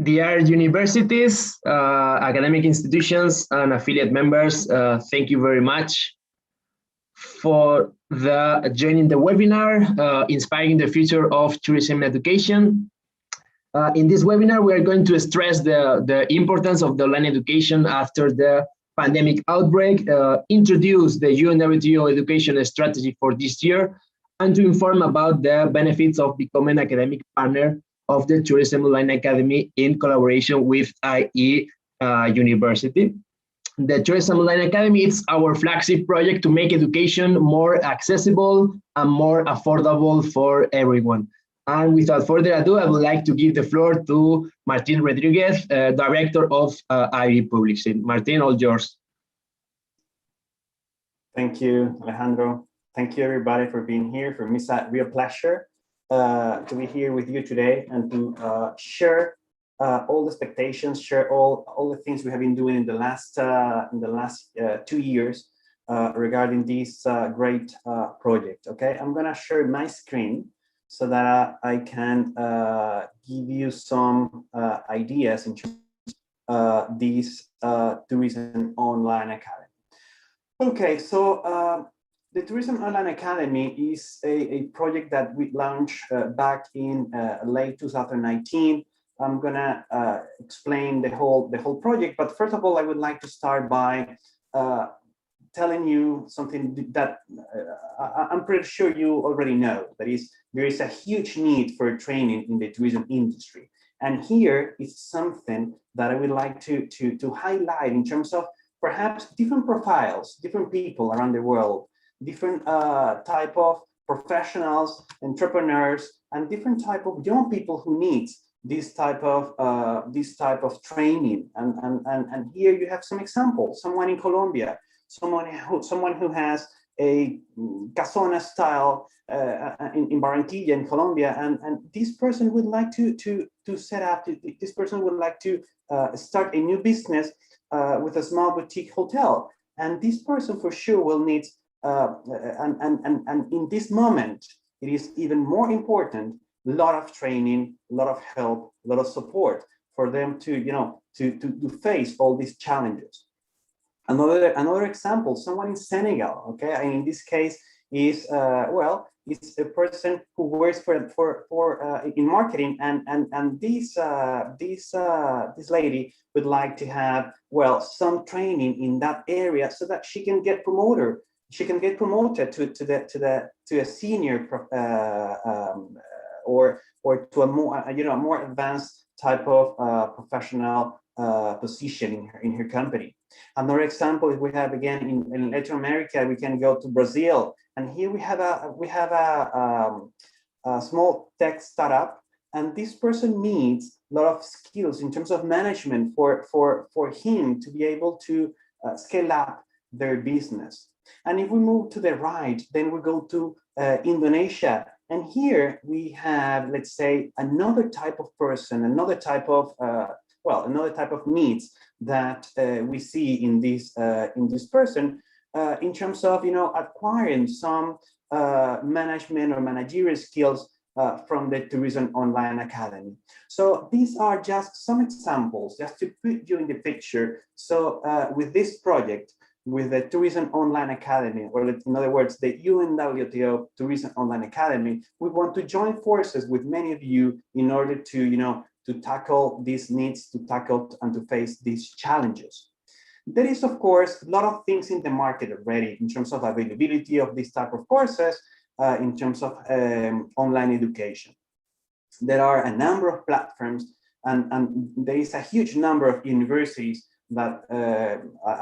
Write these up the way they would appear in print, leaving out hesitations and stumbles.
Dear universities, academic institutions, and affiliate members, thank you very much for joining the webinar, Inspiring the Future of Tourism Education. In this webinar, we are going to stress the importance of the online education after the pandemic outbreak, introduce the UNWTO education strategy for this year, and to inform about the benefits of becoming academic partner of the Tourism Online Academy in collaboration with IE University. The Tourism Online Academy is our flagship project to make education more accessible and more affordable for everyone. And without further ado, I would like to give the floor to Martin Rodriguez, Director of IE Publishing. Martin, all yours. Thank you, Alejandro. Thank you, everybody, for being here. For me, it's a real pleasure to be here with you today and to share all the expectations, share all the things we have been doing in the last 2 years regarding this great project. Okay, I'm gonna share my screen so that I can give you some ideas in terms of this Tourism Online Academy. Okay, so the Tourism Online Academy is a project that we launched back in late 2019. I'm gonna explain the whole project, but first of all, I would like to start by telling you something that I'm pretty sure you already know. That is, there is a huge need for training in the tourism industry, and here is something that I would like to highlight in terms of perhaps different profiles, different people around the world, different type of professionals, entrepreneurs, and different type of young people who needs this type of training. And here you have some examples. Someone in Colombia, someone who has a casona style in Barranquilla in Colombia, and this person would like to set up. This person would like to start a new business with a small boutique hotel, and this person for sure will need. And in this moment, it is even more important. A lot of training, a lot of help, a lot of support for them to to face all these challenges. Another example, someone in Senegal. Okay, and in this case is it's a person who works for in marketing, and this lady would like to have some training in that area so that she can get promoted. She can get promoted to a senior or to a more more advanced type of professional position in her company. Another example is we have again in Latin America. We can go to Brazil, and here we have a small tech startup, and this person needs a lot of skills in terms of management for him to be able to scale up their business. And if we move to the right, then we go to Indonesia. And here we have, let's say, another type of person, another type of needs that we see in this person in terms of acquiring some management or managerial skills from the Tourism Online Academy. So these are just some examples, just to put you in the picture. So with this project, with the Tourism Online Academy, or in other words, the UNWTO Tourism Online Academy, we want to join forces with many of you in order to, to tackle these needs, to tackle and to face these challenges. There is, of course, a lot of things in the market already in terms of availability of this type of courses, in terms of online education. There are a number of platforms, and there is a huge number of universities that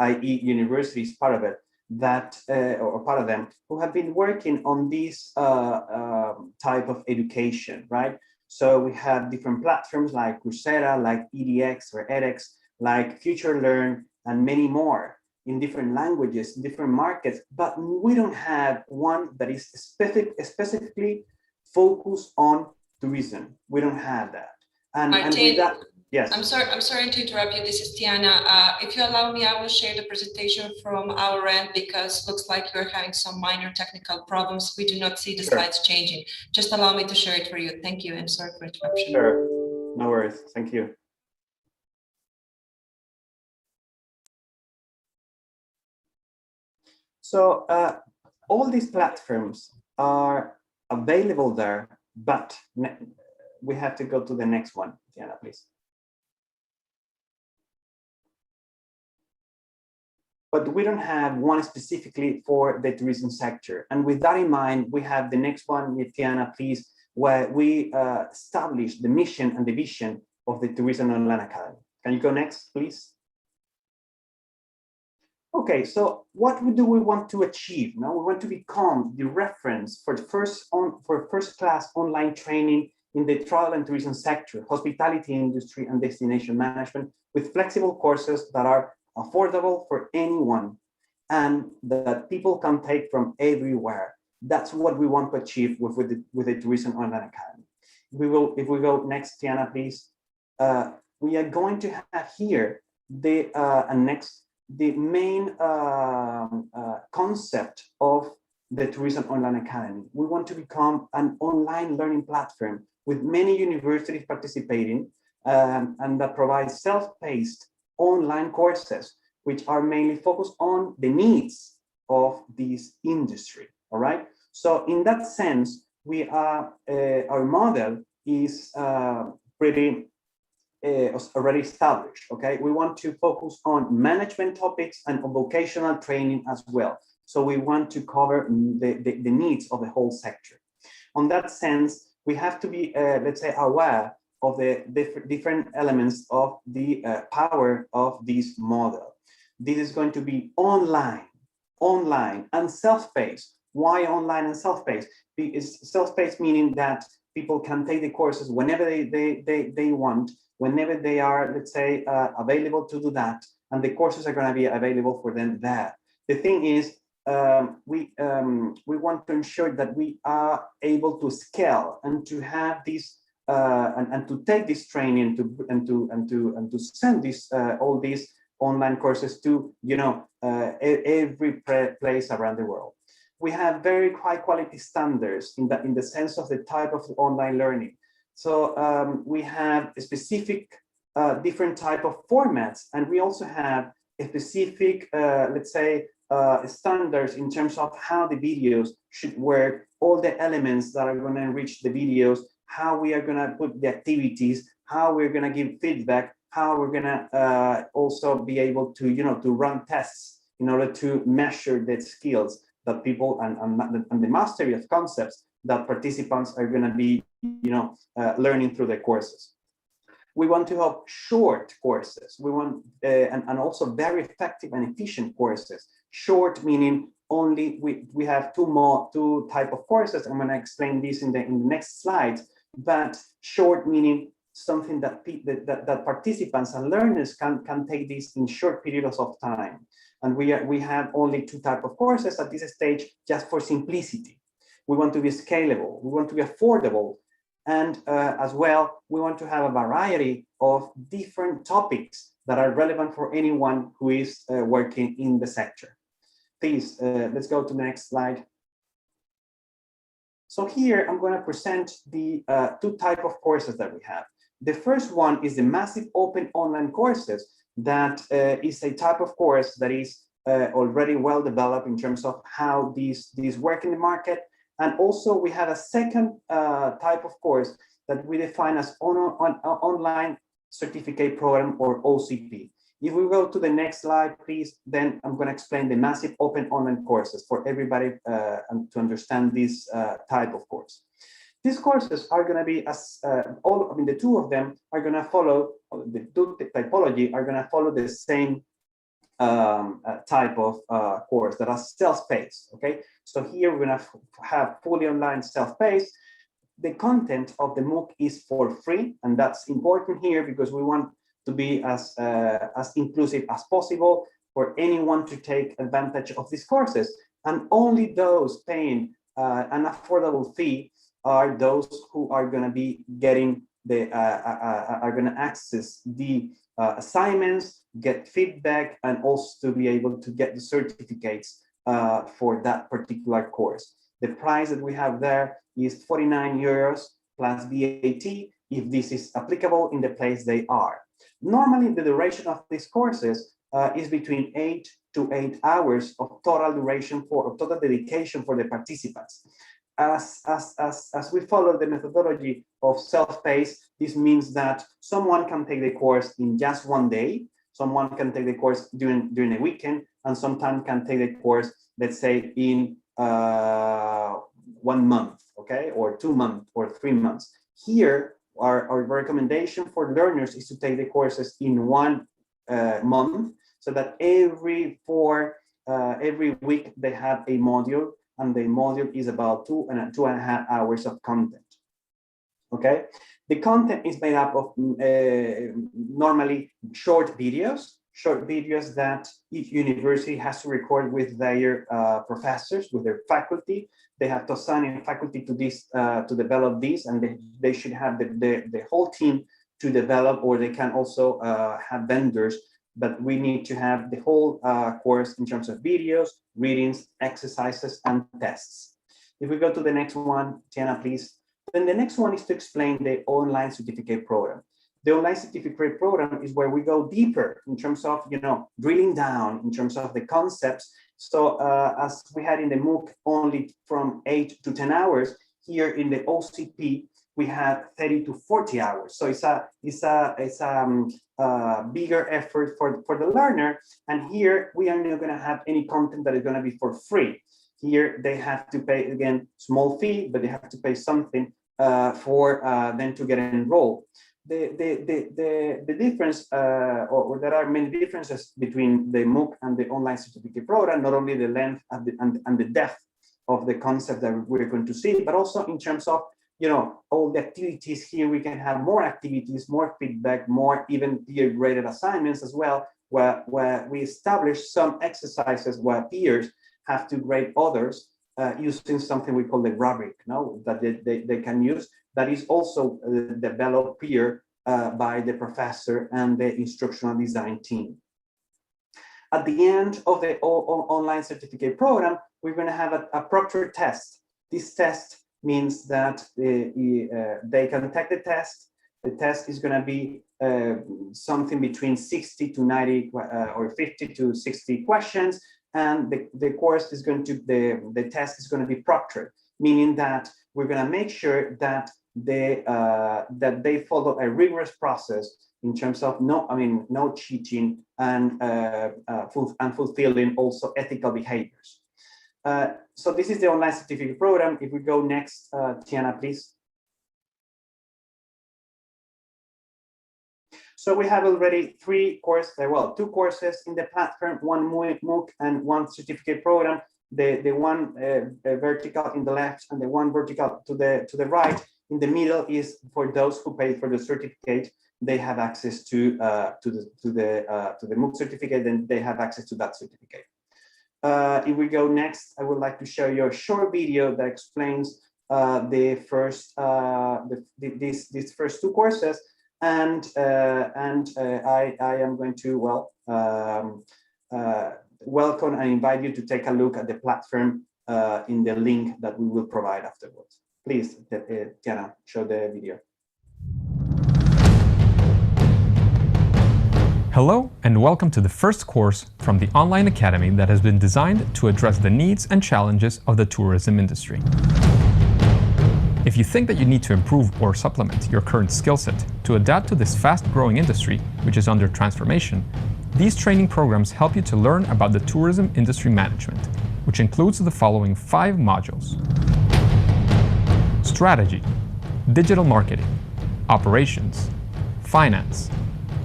IE University is part of it, that or part of them, who have been working on this type of education, right? So we have different platforms like Coursera, like edX or edX, like Future Learn, and many more in different languages, different markets, but we don't have one that is specifically focused on tourism. We don't have that. And with that, yes. I'm sorry to interrupt you. This is Tiana. If you allow me, I will share the presentation from our end because it looks like you're having some minor technical problems. We do not see the slides changing. Just allow me to share it for you. Thank you, and sorry for interruption. Sure, no worries. Thank you. So all these platforms are available there, but we have to go to the next one, Diana, please. But we don't have one specifically for the tourism sector. And with that in mind, we have the next one with Tiana, please, where we establish the mission and the vision of the Tourism Online Academy. Can you go next, please? Okay, so what do we want to achieve? Now, we want to become the reference for first-class online training in the travel and tourism sector, hospitality industry, and destination management, with flexible courses that are affordable for anyone and that people can take from everywhere. That's what we want to achieve with the Tourism Online Academy. If we go next, Tiana, please. We are going to have here the main concept of the Tourism Online Academy. We want to become an online learning platform with many universities participating and that provides self-paced online courses, which are mainly focused on the needs of this industry, all right? So in that sense, we are, our model is pretty already established, okay? We want to focus on management topics and on vocational training as well. So we want to cover the needs of the whole sector. On that sense, we have to be, let's say, aware of the different elements of the power of this model. This is going to be online and self-paced. Why online and self-paced? Because self-paced meaning that people can take the courses whenever they want, whenever they are, let's say, available to do that, and the courses are going to be available for them there. The thing is, we want to ensure that we are able to scale and to have this and to take this training and to send this all these online courses to every place around the world. We have very high quality standards in the sense of the type of online learning. So we have a specific different type of formats, and we also have a specific let's say standards in terms of how the videos should work, all the elements that are going to enrich the videos, how we are going to put the activities, how we're going to give feedback, how we're going to also be able to to run tests in order to measure the skills that people and the mastery of concepts that participants are going to be learning through the courses. We want to have short courses. We want and also very effective and efficient courses. Short meaning only we have two type of courses. I'm going to explain this in the next slides. But short meaning something that participants and learners can take this in short periods of time. And we have only two type of courses at this stage just for simplicity. We want to be scalable. We want to be affordable. And as well, we want to have a variety of different topics that are relevant for anyone who is working in the sector. Please, let's go to the next slide. So here I'm going to present the two types of courses that we have. The first one is the massive open online courses. That is a type of course that is already well developed in terms of how these work in the market. And also we have a second type of course that we define as online certificate program, or OCP. If we go to the next slide, please, then I'm going to explain the massive open online courses for everybody and to understand this type of course. These courses are going to be the two of them are going to follow, the two typology are going to follow the same type of course that are self-paced, okay? So here we're going to have fully online self-paced. The content of the MOOC is for free, and that's important here because we want to be as inclusive as possible for anyone to take advantage of these courses. And only those paying an affordable fee are those who are going to be getting are going to access the assignments, get feedback, and also to be able to get the certificates for that particular course. The price that we have there is 49 euros plus VAT if this is applicable in the place they are. Normally, the duration of these courses is between 8 to 8 hours of total duration of total dedication for the participants. As we follow the methodology of self-paced, this means that someone can take the course in just one day, someone can take the course during a weekend, and sometimes can take the course, let's say, in 1 month, okay, or 2 months or 3 months. Here, our recommendation for learners is to take the courses in 1 month, so that every week they have a module, and the module is about 2.5 hours of content. Okay, the content is made up of normally short videos that each university has to record with their professors, with their faculty. They have to assign a faculty to this to develop this, and they should have the whole team to develop, or they can also have vendors. But we need to have the whole course in terms of videos, readings, exercises, and tests. If we go to the next one, Tiana, please. Then the next one is to explain the online certificate program. The online certificate program is where we go deeper in terms of, drilling down in terms of the concepts. So as we had in the MOOC only from 8 to 10 hours, here in the OCP, we have 30 to 40 hours. So it's a bigger effort for the learner. And here we are not going to have any content that is going to be for free. Here they have to pay, again, small fee, but they have to pay something for them to get enrolled. The difference, or there are many differences between the MOOC and the online certificate program, not only the length and the depth of the concept that we're going to see, but also in terms of all the activities. Here we can have more activities, more feedback, more even peer graded assignments as well, where we establish some exercises where peers have to grade others using something we call the rubric, that they can use, that is also developed here by the professor and the instructional design team. At the end of the online certificate program, we're going to have a proctored test. This test means that they can take the test. The test is going to be something between 60 to 90 or 50 to 60 questions, and the course is going to, the test is going to be proctored, meaning that we're going to make sure that they follow a rigorous process in terms of no cheating and fulfilling also ethical behaviors. So this is the online certificate program. If we go next, Tiana, please. So we have already two courses in the platform, one MOOC and one certificate program. The one vertical in the left and the one vertical to the right. In the middle is for those who pay for the certificate. They have access to the MOOC certificate, and they have access to that certificate. If we go next, I would like to show you a short video that explains these first two courses, and I am going to welcome and invite you to take a look at the platform in the link that we will provide afterwards. Please, Tiana, show the video. Hello, and welcome to the first course from the online academy that has been designed to address the needs and challenges of the tourism industry. If you think that you need to improve or supplement your current skill set to adapt to this fast-growing industry, which is under transformation, these training programs help you to learn about the tourism industry management, which includes the following 5 modules: strategy, digital marketing, operations, finance,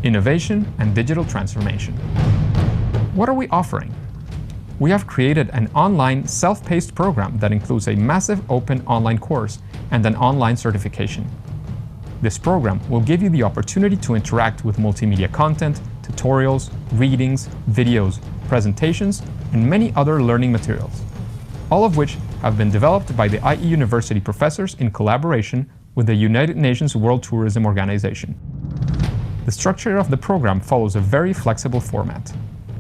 innovation, and digital transformation. What are we offering? We have created an online self-paced program that includes a massive open online course and an online certification. This program will give you the opportunity to interact with multimedia content, tutorials, readings, videos, presentations, and many other learning materials, all of which have been developed by the IE University professors in collaboration with the United Nations World Tourism Organization. The structure of the program follows a very flexible format.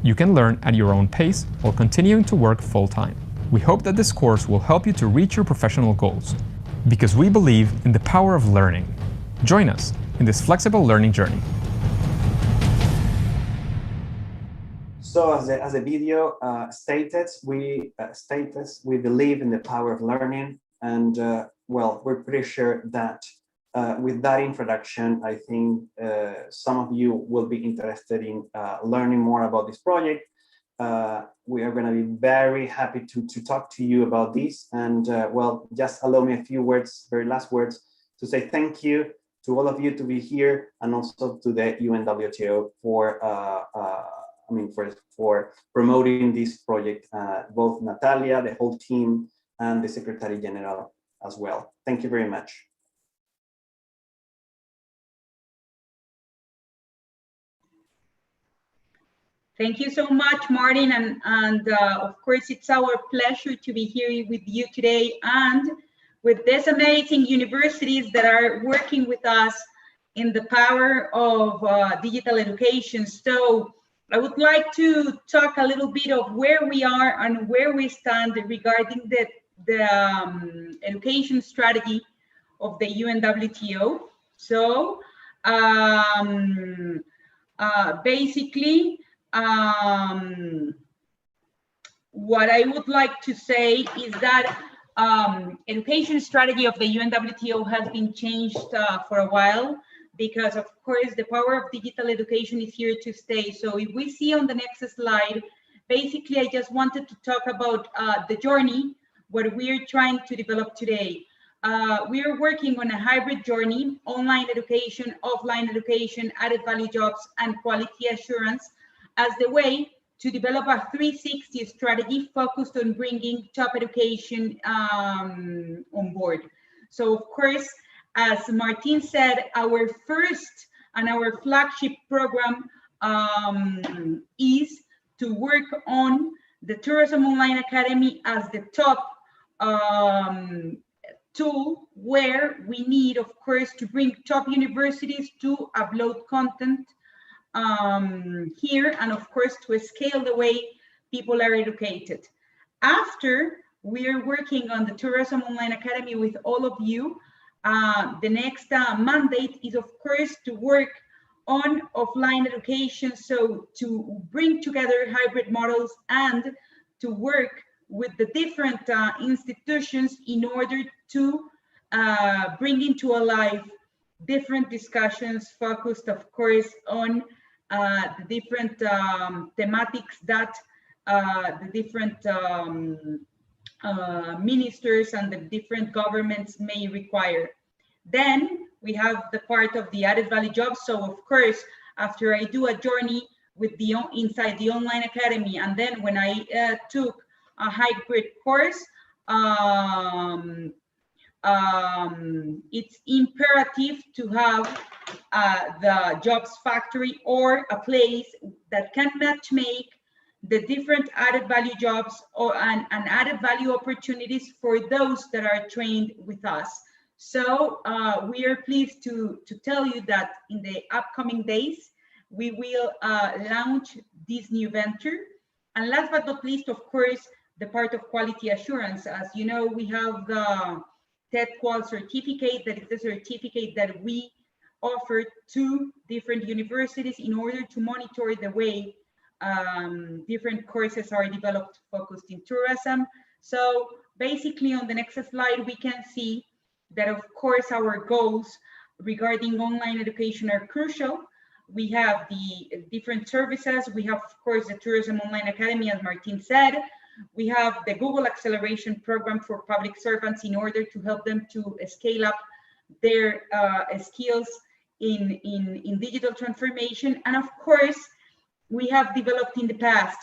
You can learn at your own pace while continuing to work full-time. We hope that this course will help you to reach your professional goals, because we believe in the power of learning. Join us in this flexible learning journey. So as the video stated, we believe in the power of learning, and well, we're pretty sure that with that introduction, I think some of you will be interested in learning more about this project. We are going to be very happy to talk to you about this. And well, just allow me a few words, very last words, to say thank you to all of you to be here, and also to the UNWTO for for promoting this project, both Natalia, the whole team, and the Secretary General as well. Thank you very much. Thank you so much, Martin. And of course, it's our pleasure to be here with you today and with these amazing universities that are working with us in the power of digital education. So I would like to talk a little bit of where we are and where we stand regarding the education strategy of the UNWTO. So basically, what I would like to say is that education strategy of the UNWTO has been changed for a while, because of course the power of digital education is here to stay. So if we see on the next slide, basically I just wanted to talk about the journey, what we're trying to develop today. We are working on a hybrid journey: online education, offline education, added value jobs, and quality assurance, as the way to develop a 360 strategy focused on bringing top education on board. So of course, as Martin said, our first and our flagship program is to work on the Tourism Online Academy as the top tool, where we need, of course, to bring top universities to upload content here, and of course to scale the way people are educated. After we are working on the Tourism Online Academy with all of you, the next mandate is of course to work on offline education, so to bring together hybrid models and to work with the different institutions in order to bring into life different discussions focused, of course, on the different thematics that the different ministers and the different governments may require. Then we have the part of the added value jobs. So of course, after I do a journey with the inside the online academy, and then when I took a hybrid course, it's imperative to have the jobs factory, or a place that can match make the different added value jobs and added value opportunities for those that are trained with us. So we are pleased to tell you that in the upcoming days, we will launch this new venture. And last but not least, of course, the part of quality assurance. As you know, we have the TED-Qual certificate, that is the certificate that we offer to different universities in order to monitor the way different courses are developed focused in tourism. So basically on the next slide, we can see that of course our goals regarding online education are crucial. We have the different services. We have, of course, the Tourism Online Academy, as Martin said. We have the Google Acceleration Program for public servants in order to help them to scale up their skills in digital transformation. And of course, we have developed in the past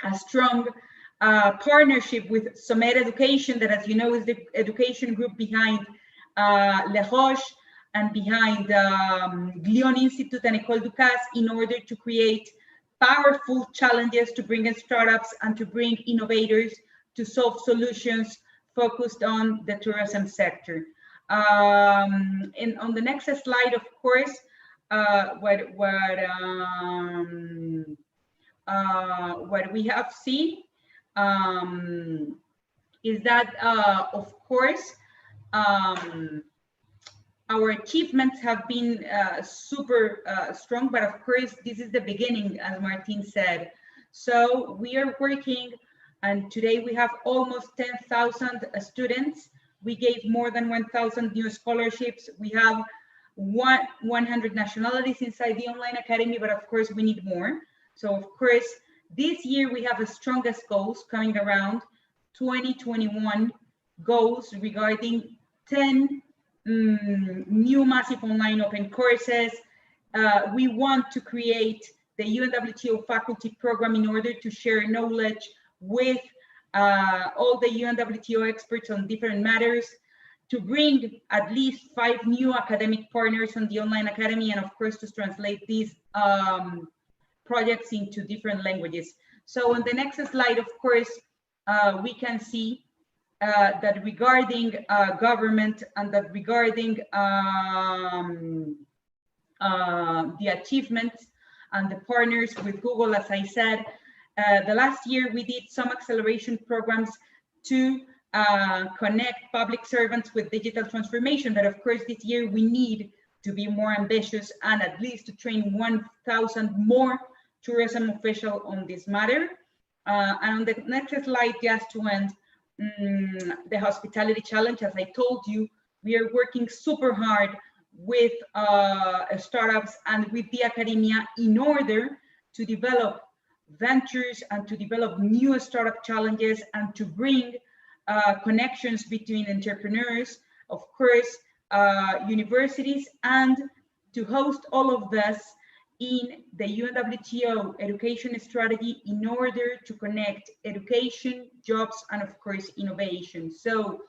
a strong partnership with Sommet Education, that, as you know, is the education group behind Le Roche and behind Glion Institute and École Ducasse, in order to create powerful challenges to bring in startups and to bring innovators to solve solutions focused on the tourism sector. And on the next slide, of course, what we have seen is that, of course, our achievements have been super strong, but of course, this is the beginning, as Martin said. So we are working, and today we have almost 10,000 students. We gave more than 1,000 new scholarships. We have 100 nationalities inside the online academy, but of course we need more. So of course, this year we have the strongest goals coming around 2021 goals regarding 10 new massive online open courses. We want to create the UNWTO faculty program in order to share knowledge with all the UNWTO experts on different matters, to bring at least 5 new academic partners on the online academy, and of course to translate these projects into different languages. So on the next slide, of course, we can see that regarding government and that regarding the achievements and the partners with Google, as I said, the last year we did some acceleration programs to connect public servants with digital transformation. But of course, this year we need to be more ambitious and at least to train 1,000 more tourism officials on this matter. And on the next slide, just to end, the hospitality challenge, as I told you, we are working super hard with startups and with the academia in order to develop ventures and to develop new startup challenges and to bring connections between entrepreneurs, of course, universities, and to host all of this in the UNWTO education strategy in order to connect education, jobs, and of course, innovation. So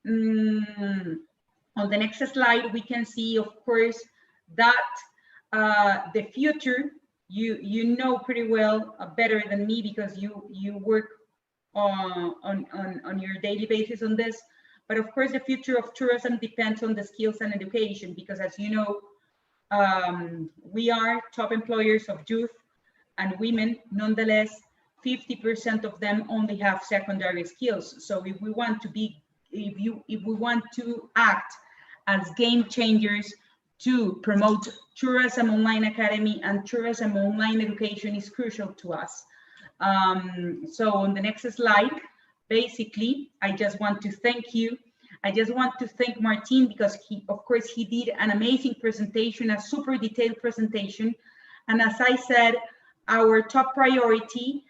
on the next slide, we can see, of course, that the future, you know pretty well, better than me, because you work on your daily basis on this. But of course, the future of tourism depends on the skills and education, because as you know, we are top employers of youth and women. Nonetheless, 50% of them only have secondary skills. So if we want to be, if we want to act as game changers to promote tourism online academy and tourism online education is crucial to us. So on the next slide, basically, I just want to thank you. I just want to thank Martin, because of course, he did an amazing presentation, a super detailed presentation. And as I said, our top priority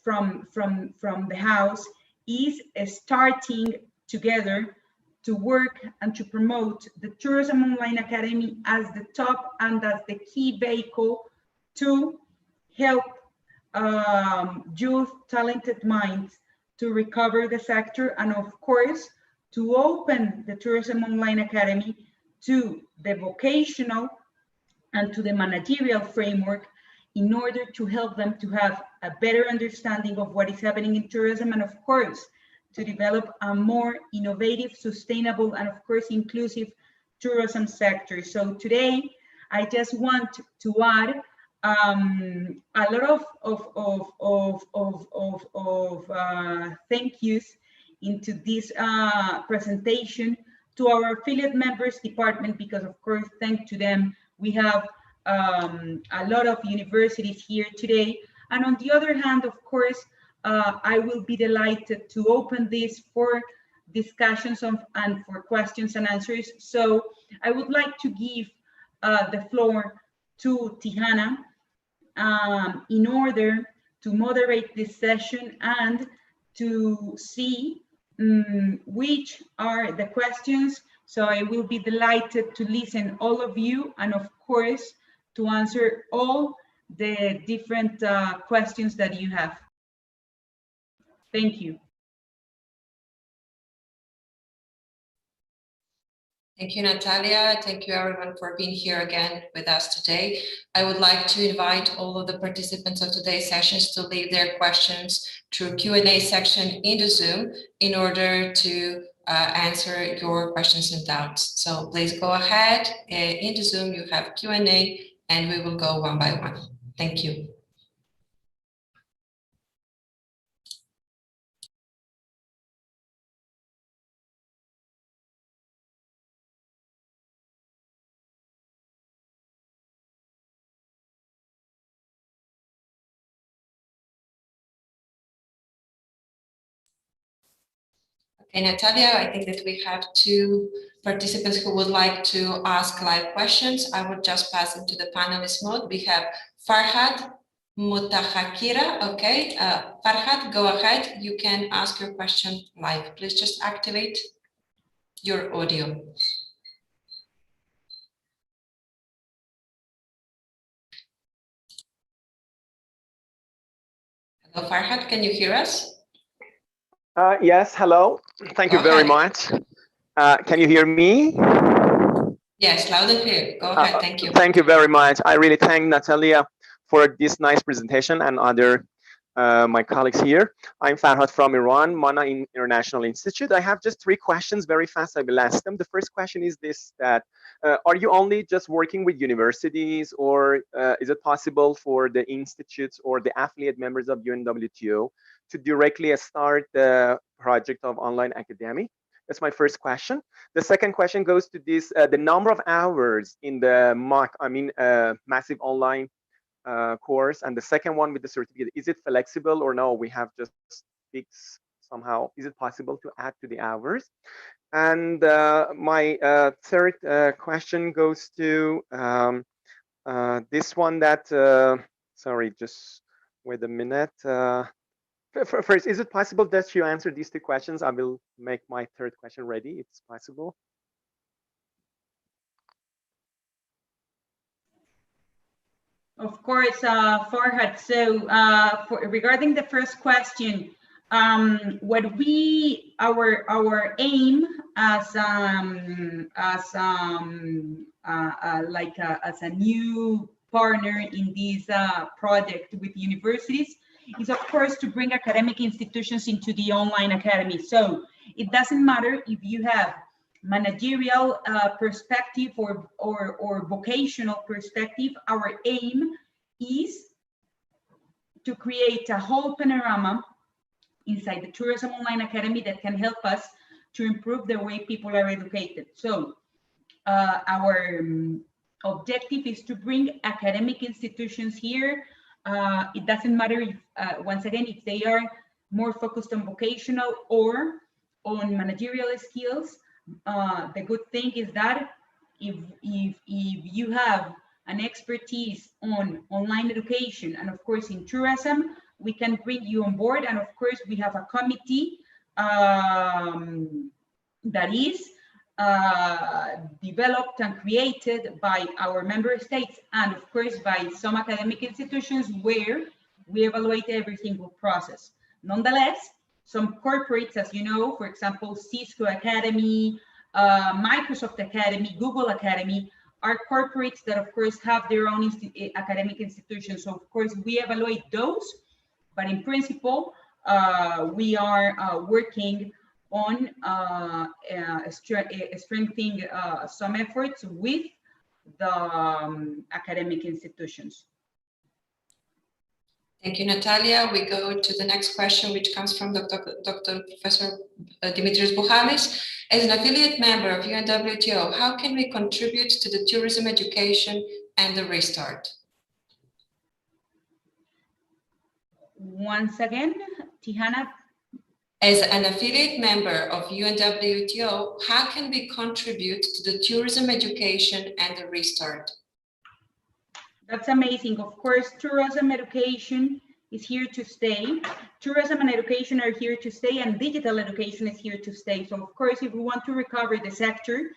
from the house is starting together to work and to promote the Tourism Online Academy as the top and as the key vehicle to help youth, talented minds to recover the sector, and of course, to open the Tourism Online Academy to the vocational and to the managerial framework in order to help them to have a better understanding of what is happening in tourism, and of course, to develop a more innovative, sustainable, and of course, inclusive tourism sector. So today, I just want to add a lot of thank yous into this presentation to our affiliate members department, because of course, thanks to them, we have a lot of universities here today. And on the other hand, of course, I will be delighted to open this for discussions and for questions and answers. So I would like to give the floor to Tihana in order to moderate this session and to see which are the questions. So I will be delighted to listen all of you, and of course, to answer all the different questions that you have. Thank you. Thank you, Natalia. Thank you, everyone, for being here again with us today. I would like to invite all of the participants of today's sessions to leave their questions through Q&A section in the Zoom in order to answer your questions and doubts. So please go ahead. In the Zoom, you have Q&A, and we will go one by one. Thank you. Okay, Natalia, I think that we have two participants who would like to ask live questions. I would just pass into the panelist mode. We have Farhad Mutahakira. Okay, Farhad, go ahead. You can ask your question live. Please just activate your audio. Hello, Farhad, can you hear us? Yes, hello. Thank you very much. Can you hear me? Yes, loud and clear. Go ahead. Thank you. Thank you very much. I really thank Natalia for this nice presentation and other my colleagues here. I'm Farhad from Iran, Mana International Institute. I have just 3 questions very fast. I will ask them. The first question is this, that are you only just working with universities, or is it possible for the institutes or the affiliate members of UNWTO to directly start the project of online academy? That's my first question. The second question goes to this, the number of hours in the massive online course, and the second one with the certificate, is it flexible or no? We have just fixed somehow. Is it possible to add to the hours? And my third question goes to this one that, sorry, just wait a minute. First, is it possible that you answer these 2 questions? I will make my third question ready, if it's possible. Of course, Farhad. So regarding the first question, what our aim as a new partner in this project with universities is, of course, to bring academic institutions into the online academy. So it doesn't matter if you have managerial perspective or vocational perspective. Our aim is to create a whole panorama inside the Tourism Online Academy that can help us to improve the way people are educated. So our objective is to bring academic institutions here. It doesn't matter if, once again, if they are more focused on vocational or on managerial skills. The good thing is that if you have an expertise on online education and, of course, in tourism, we can bring you on board. And of course, we have a committee that is developed and created by our member states, and of course by some academic institutions, where we evaluate every single process. Nonetheless, some corporates, as you know, for example, Cisco Academy, Microsoft Academy, Google Academy, are corporates that, of course, have their own academic institutions. So, of course, we evaluate those, but in principle, we are working on strengthening some efforts with the academic institutions. Thank you, Natalia. We go to the next question, which comes from Professor Dimitris Bouchalis. As an affiliate member of UNWTO, how can we contribute to the tourism education and the restart? Once again, Tihana. As an affiliate member of UNWTO, how can we contribute to the tourism education and the restart? That's amazing. Of course, tourism education is here to stay. Tourism and education are here to stay, and digital education is here to stay. So, of course, if we want to recover the sector,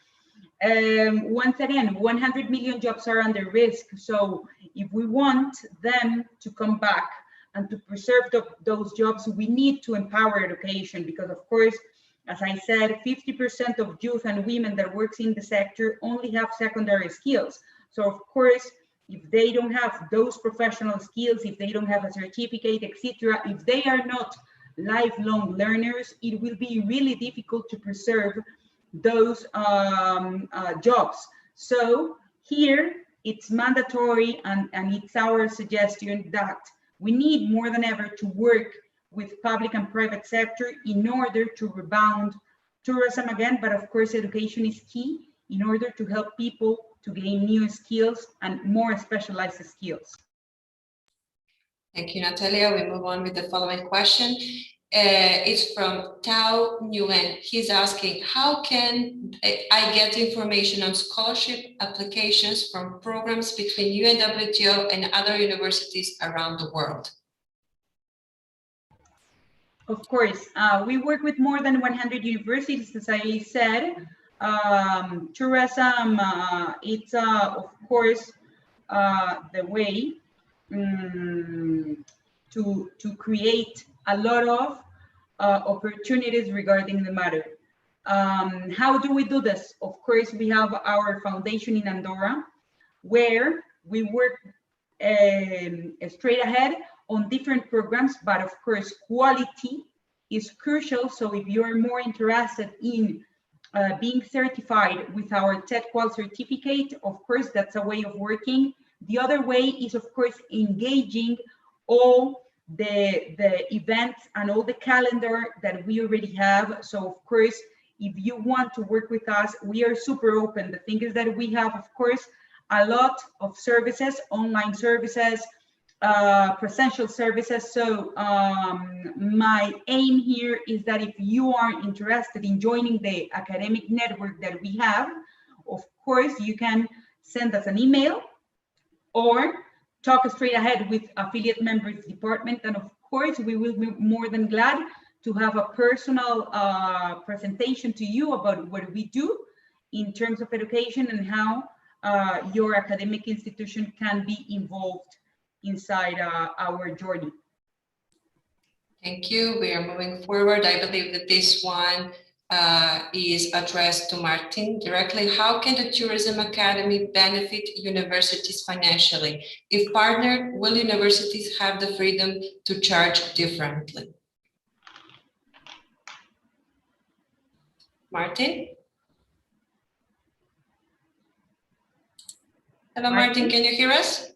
once again, 100 million jobs are under risk. So if we want them to come back and to preserve those jobs, we need to empower education, because, of course, as I said, 50% of youth and women that works in the sector only have secondary skills. So, of course, if they don't have those professional skills, if they don't have a certificate, etc., if they are not lifelong learners, it will be really difficult to preserve those jobs. So here it's mandatory, and it's our suggestion that we need more than ever to work with public and private sector in order to rebound tourism again. But of course, education is key in order to help people to gain new skills and more specialized skills. Thank you, Natalia. We move on with the following question. It's from Tao Nguyen. He's asking, how can I get information on scholarship applications from programs between UNWTO and other universities around the world? Of course, we work with more than 100 universities, as I said. Tourism, it's of course the way to create a lot of opportunities regarding the matter. How do we do this? Of course, we have our foundation in Andorra, where we work straight ahead on different programs, but of course, quality is crucial. So if you're more interested in being certified with our TEDQual certificate, of course, that's a way of working. The other way is, of course, engaging all the events and all the calendar that we already have. So, of course, if you want to work with us, we are super open. The thing is that we have, of course, a lot of services, online services, presential services. So my aim here is that if you are interested in joining the academic network that we have, of course, you can send us an email or talk straight ahead with affiliate members department. And of course, we will be more than glad to have a personal presentation to you about what we do in terms of education and how your academic institution can be involved inside our journey. Thank you. We are moving forward. I believe that this one is addressed to Martin directly. How can the Tourism Academy benefit universities financially? If partnered, will universities have the freedom to charge differently? Martin? Hello, Martin, can you hear us?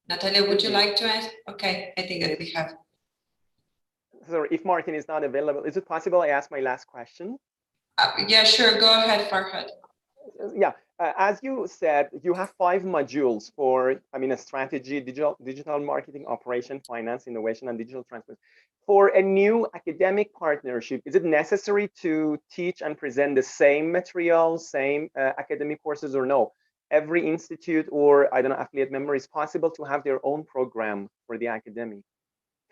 Natalia, would you like to ask? Okay, I think that we have. Sorry, if Martin is not available, is it possible I ask my last question? Yeah, sure. Go ahead, Farhad. Yeah, as you said, you have 5 modules for, a strategy, digital marketing, operation, finance, innovation, and digital transformation. For a new academic partnership, is it necessary to teach and present the same material, same academic courses, or no? Every institute or, I don't know, affiliate member is possible to have their own program for the academy.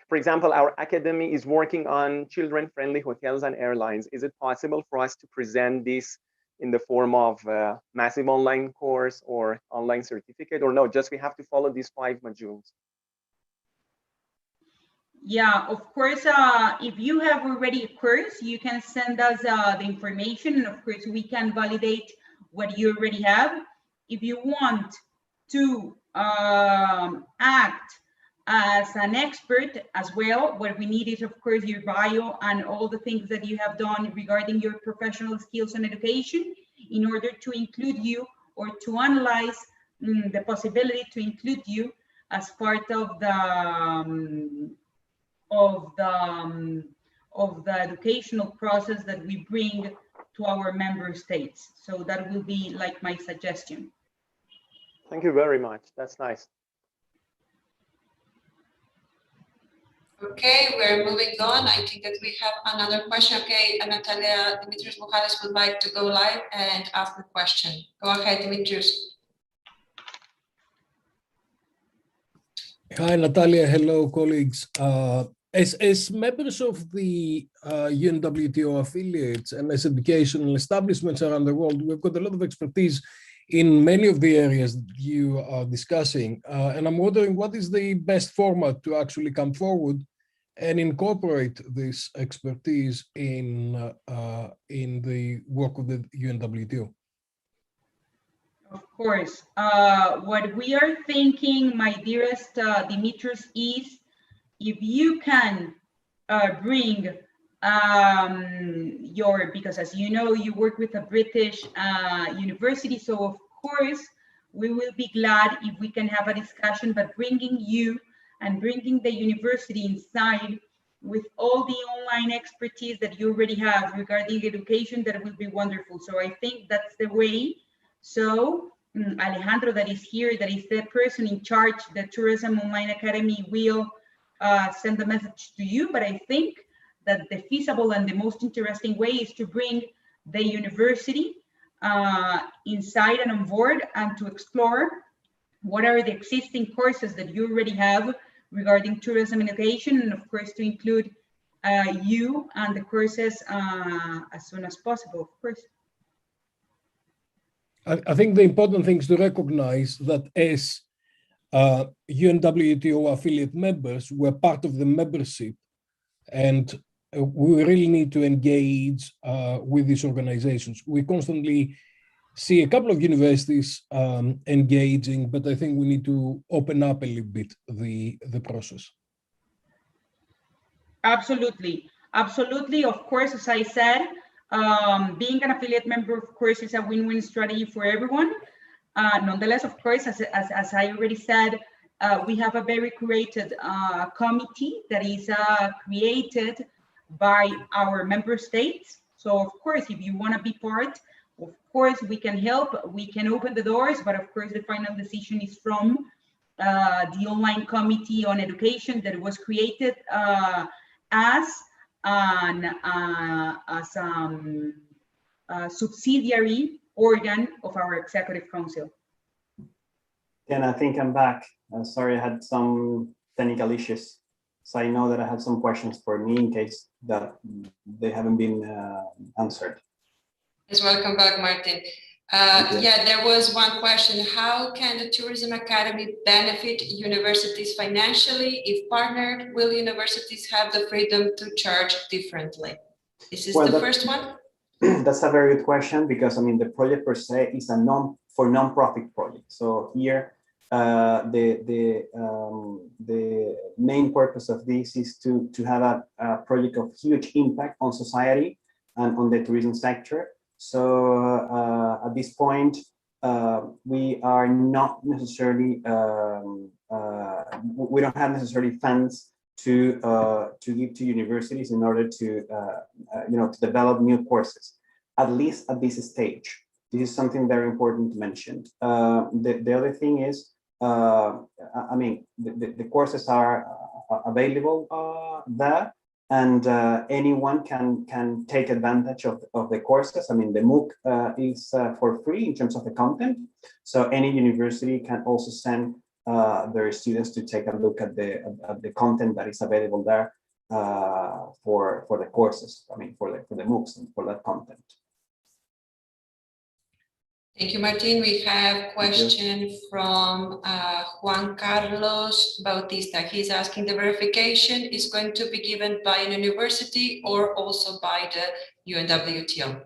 For example, our academy is working on children-friendly hotels and airlines. Is it possible for us to present this in the form of a massive online course or online certificate, or no, just we have to follow these 5 modules? Yeah, of course, if you have already a course, you can send us the information, and of course, we can validate what you already have. If you want to act as an expert as well, what we need is, of course, your bio and all the things that you have done regarding your professional skills and education in order to include you or to analyze the possibility to include you as part of the educational process that we bring to our member states. So that will be like my suggestion. Thank you very much. That's nice. Okay, we're moving on. I think that we have another question. Okay, Natalia Dimitrios Bouchalis would like to go live and ask the question. Go ahead, Dimitrios. Hi, Natalia. Hello, colleagues. As members of the UNWTO affiliates and as educational establishments around the world, we've got a lot of expertise in many of the areas that you are discussing. And I'm wondering, what is the best format to actually come forward and incorporate this expertise in the work of the UNWTO? Of course. What we are thinking, my dearest Dimitrios, is if you can bring because as you know, you work with a British university, so of course, we will be glad if we can have a discussion, but bringing you and bringing the university inside with all the online expertise that you already have regarding education, that will be wonderful. So I think that's the way. So Alejandro that is here, that is the person in charge, the Tourism Online Academy, will send the message to you. But I think that the feasible and the most interesting way is to bring the university inside and on board, and to explore what are the existing courses that you already have regarding tourism and education, and of course to include you and the courses as soon as possible, of course. I think the important thing is to recognize that as UNWTO affiliate members, we're part of the membership, and we really need to engage with these organizations. We constantly see a couple of universities engaging, but I think we need to open up a little bit the process. Absolutely, absolutely. Of course, as I said, being an affiliate member, of course, is a win-win strategy for everyone. Nonetheless, of course, as I already said, we have a very curated committee that is created by our member states. So, of course, if you want to be part, of course, we can help, we can open the doors, but of course, the final decision is from the online committee on education that was created as a subsidiary organ of our executive council. And I think I'm back. Sorry, I had some technical issues. So I know that I have some questions for me in case that they haven't been answered. Yes, welcome back, Martin. Yeah, there was one question. How can the Tourism Academy benefit universities financially? If partnered, will universities have the freedom to charge differently? Is this the first one? That's a very good question, because I mean, the project per se is a non-profit project. So here, the main purpose of this is to have a project of huge impact on society and on the tourism sector. So at this point, we are not necessarily, we don't have necessarily funds to give to universities in order to to develop new courses, at least at this stage. This is something very important to mention. The other thing is, I mean, the courses are available there, and anyone can take advantage of the courses. I mean, the MOOC is for free in terms of the content, so any university can also send their students to take a look at the content that is available there for the courses. I mean, for the MOOCs and for that content. Thank you, Martin. We have a question from Juan Carlos Bautista. He's asking, the verification is going to be given by an university or also by the UNWTO?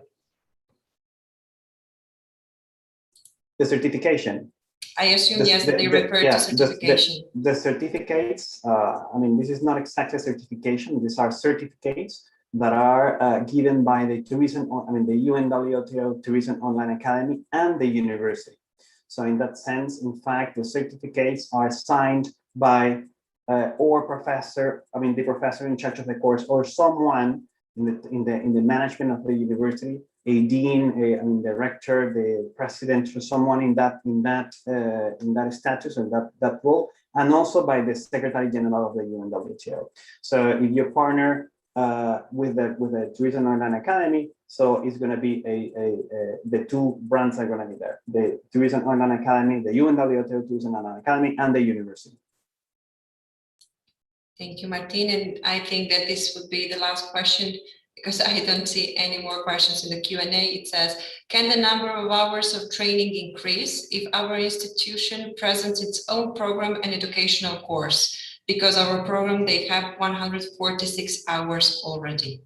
The certification. I assume, yes, that they refer to certification. The certificates, I mean, this is not exactly certification. These are certificates that are given by the the UNWTO Tourism Online Academy and the university. So in that sense, in fact, the certificates are signed by or professor, I mean, the professor in charge of the course, or someone in the management of the university, a dean, I mean, the rector, the president, or someone in that status and that role, and also by the Secretary General of the UNWTO. So if you partner with the Tourism Online Academy, so it's going to be the two brands are going to be there: the Tourism Online Academy, the UNWTO Tourism Online Academy, and the university. Thank you, Martin. And I think that this would be the last question, because I don't see any more questions in the Q&A. It says, can the number of hours of training increase if our institution presents its own program and educational course? Because our program, they have 146 hours already.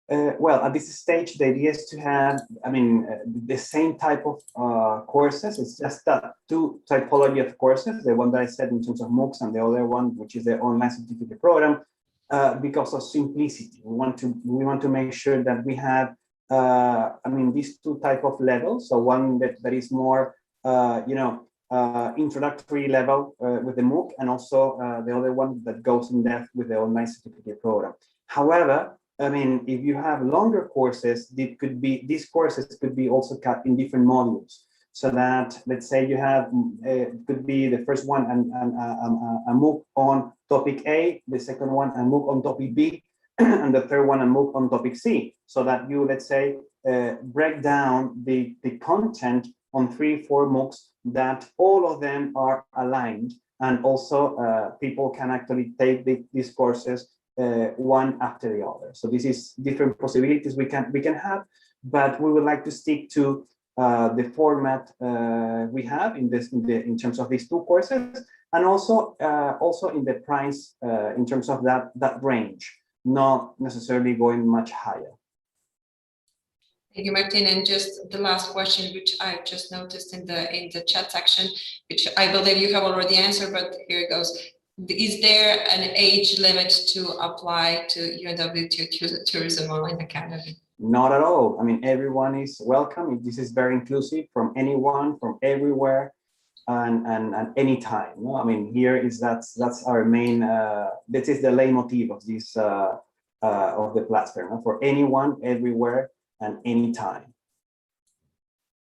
Well, at this stage, the idea is to have, I mean, the same type of courses. It's just that two typology of courses, the one that I said in terms of MOOCs, and the other one, which is the online certificate program, because of simplicity. We want to make sure that we have, I mean, these two type of levels. So one that is more, introductory level with the MOOC, and also the other one that goes in depth with the online certificate program. However, I mean, if you have longer courses, these courses could be also cut in different modules. So that, let's say you have, could be the first one a MOOC on topic A, the second one a MOOC on topic B, and the third one a MOOC on topic C. So that you, let's say, break down the content on 3-4 MOOCs that all of them are aligned, and also people can actually take these courses one after the other. So this is different possibilities we can have, but we would like to stick to the format we have in terms of these 2 courses, and also in the price in terms of that range, not necessarily going much higher. Thank you, Martin. And just the last question, which I just noticed in the chat section, which I believe you have already answered, but here it goes. Is there an age limit to apply to UNWTO Tourism Online Academy? Not at all. I mean, everyone is welcome. This is very inclusive, from anyone, from everywhere, and anytime. No? I mean, that's our main. This is the leitmotif of this of the platform, no? For anyone, everywhere, and anytime.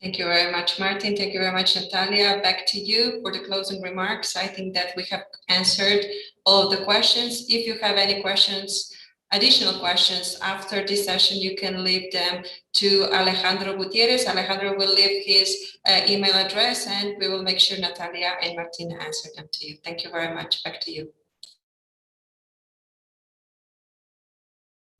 Thank you very much, Martin. Thank you very much, Natalia. Back to you for the closing remarks. I think that we have answered all of the questions. If you have any questions, additional questions after this session, you can leave them to Alejandro Gutierrez. Alejandro will leave his email address, and we will make sure Natalia and Martin answer them to you. Thank you very much. Back to you.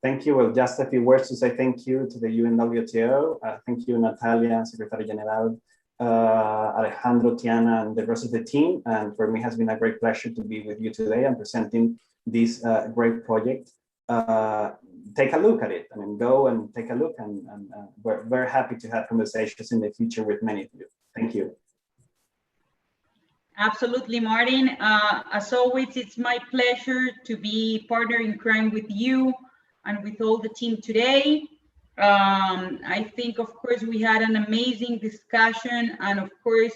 Thank you. Well, just a few words to say thank you to the UNWTO. Thank you, Natalia, Secretary General, Alejandro, Tiana, and the rest of the team. And for me, it has been a great pleasure to be with you today and presenting this great project. Take a look at it. I mean, go and take a look, and we're very happy to have conversations in the future with many of you. Thank you. Absolutely, Martin. As always, it's my pleasure to be partner in crime with you and with all the team today. I think, of course, we had an amazing discussion, and of course,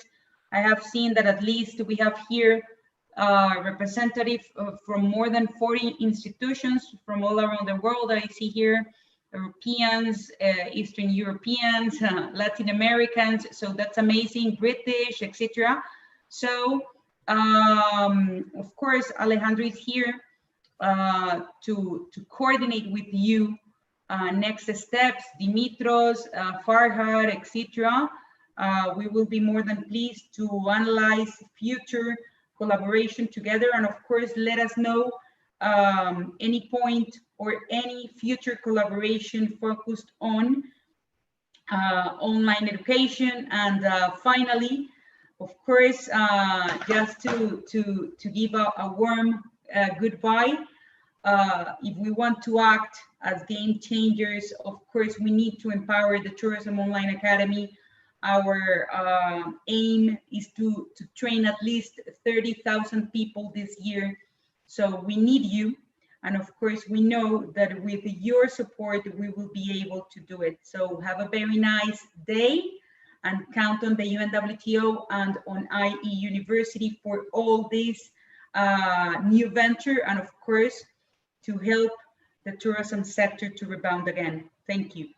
I have seen that at least we have here representative from more than 40 institutions from all around the world. I see here Europeans, Eastern Europeans, Latin Americans, so that's amazing, British, etc. So, of course, Alejandro is here to coordinate with you next steps, Dimitros, Farhad, etc. We will be more than pleased to analyze future collaboration together, and of course, let us know any point or any future collaboration focused on online education. And finally, of course, just to give a warm goodbye. If we want to act as game changers, of course, we need to empower the Tourism Online Academy. Our aim is to train at least 30,000 people this year. So we need you. And of course, we know that with your support, we will be able to do it. So have a very nice day, and count on the UNWTO and on IE University for all this new venture, and of course, to help the tourism sector to rebound again. Thank you.